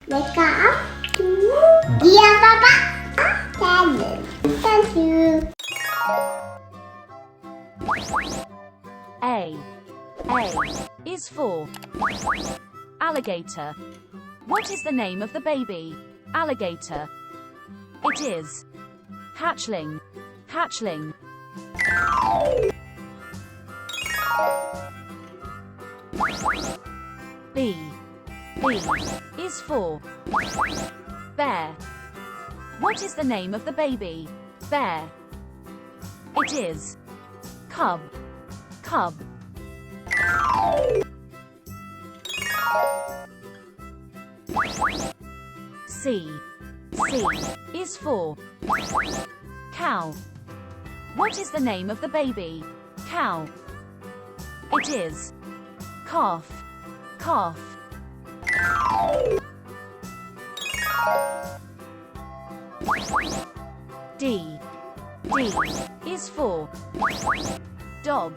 Wake up to giapaapa. Thank you. A is for alligator. What is the name of the baby alligator? It is hatchling. Hatchling. B is for bear. What is the name of the baby bear? It is cub. Cub. C is for cow. What is the name of the baby cow? It is calf. Calf. D is for dog.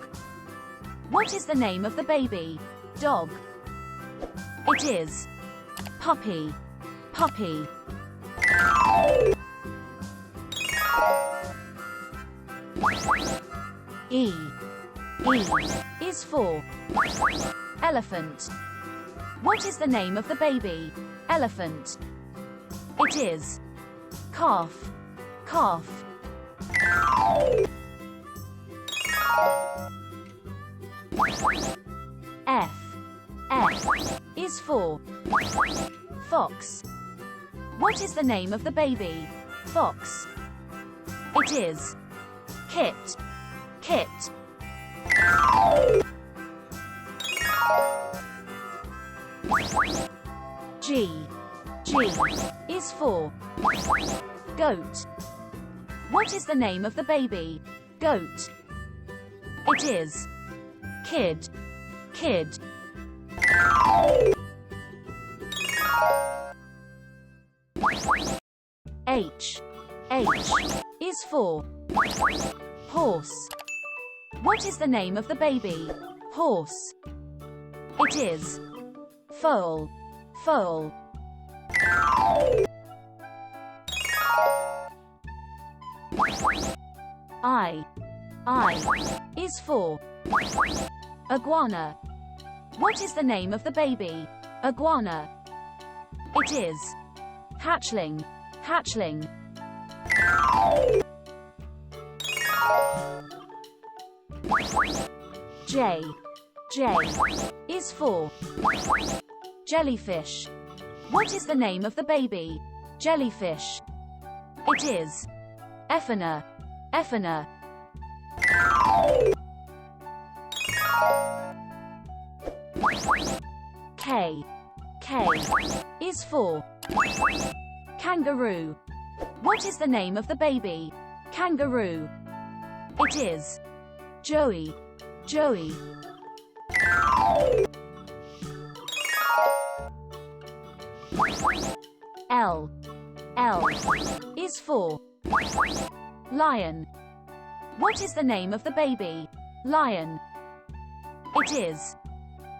What is the name of the baby dog? It is puppy. Puppy. E is for elephant. What is the name of the baby elephant? It is calf. Calf. F is for fox. What is the name of the baby fox? It is Kit. Kit. G is for goat. What is the name of the baby goat? It is Kid. Kid. H is for horse. What is the name of the baby horse? It is foal. Foal. I is for iguana. What is the name of the baby iguana? It is hatchling. Hatchling. J is for jellyfish. What is the name of the baby jellyfish? It is Ephina. Ephina. K is for kangaroo. What is the name of the baby kangaroo? It is Joey. Joey. L is for lion. What is the name of the baby lion? It is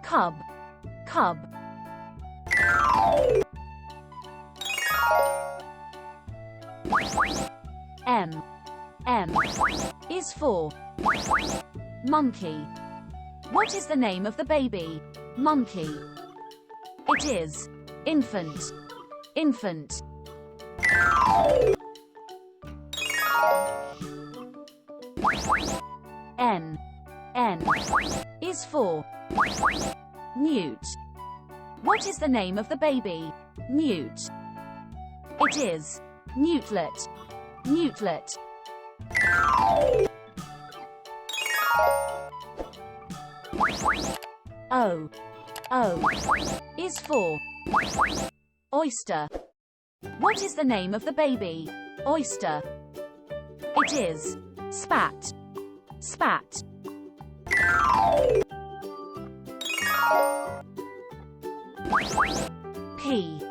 cub. Cub. M is for monkey. What is the name of the baby monkey? It is infant. Infant. N is for newt. What is the name of the baby newt? It is newtlet. Newtlet. O is for oyster. What is the name of the baby oyster? It is spat. Spat. P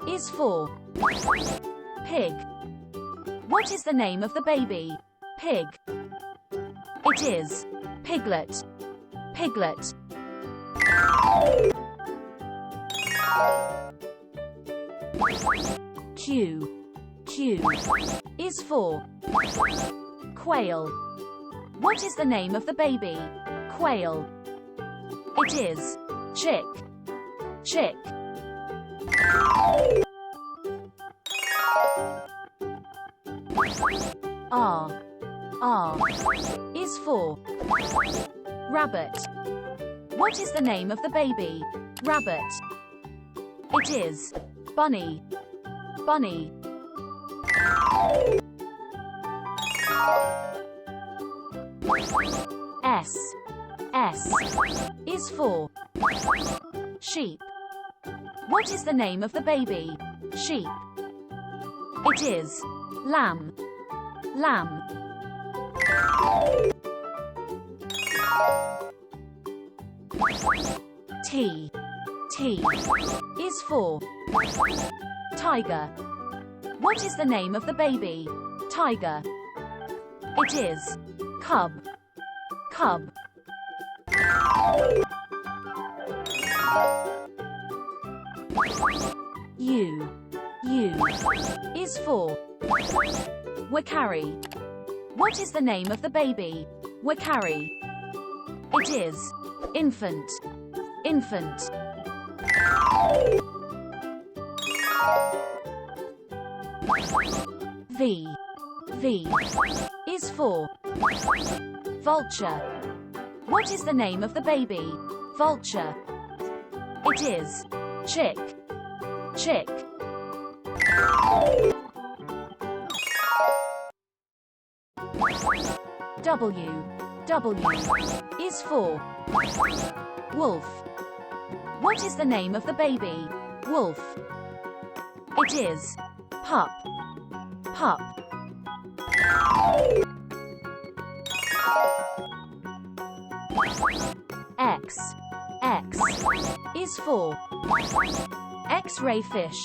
is for pig. What is the name of the baby pig? It is piglet. Piglet. Q. Q is for quail. What is the name of the baby quail? It is chick. Chick. R. R is for rabbit. What is the name of the baby rabbit? It is bunny. Bunny. S. S is for sheep. What is the name of the baby sheep? It is lamb. Lamb. T. T is for tiger. What is the name of the baby tiger? It is cub. Cub. U. U is for wakari. What is the name of the baby wakari? It is infant. Infant. V. V is for vulture. What is the name of the baby vulture? It is chick. Chick. W. W is for wolf. What is the name of the baby wolf? It is pup. Pup. X. X is for X-ray fish.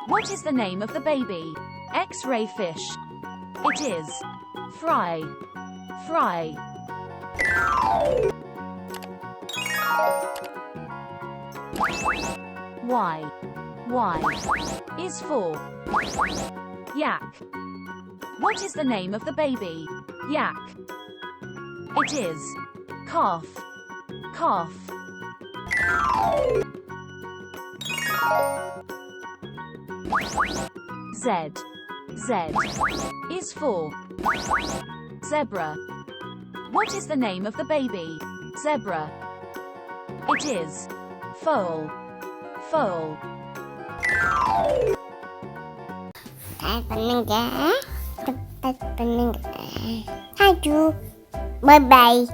What is the name of the baby X-ray fish? It is fry. Fry. Y. Y is for yak. What is the name of the baby yak? It is calf. Calf. Z. Z is for zebra. What is the name of the baby zebra? It is foal. Foal. Bye bye.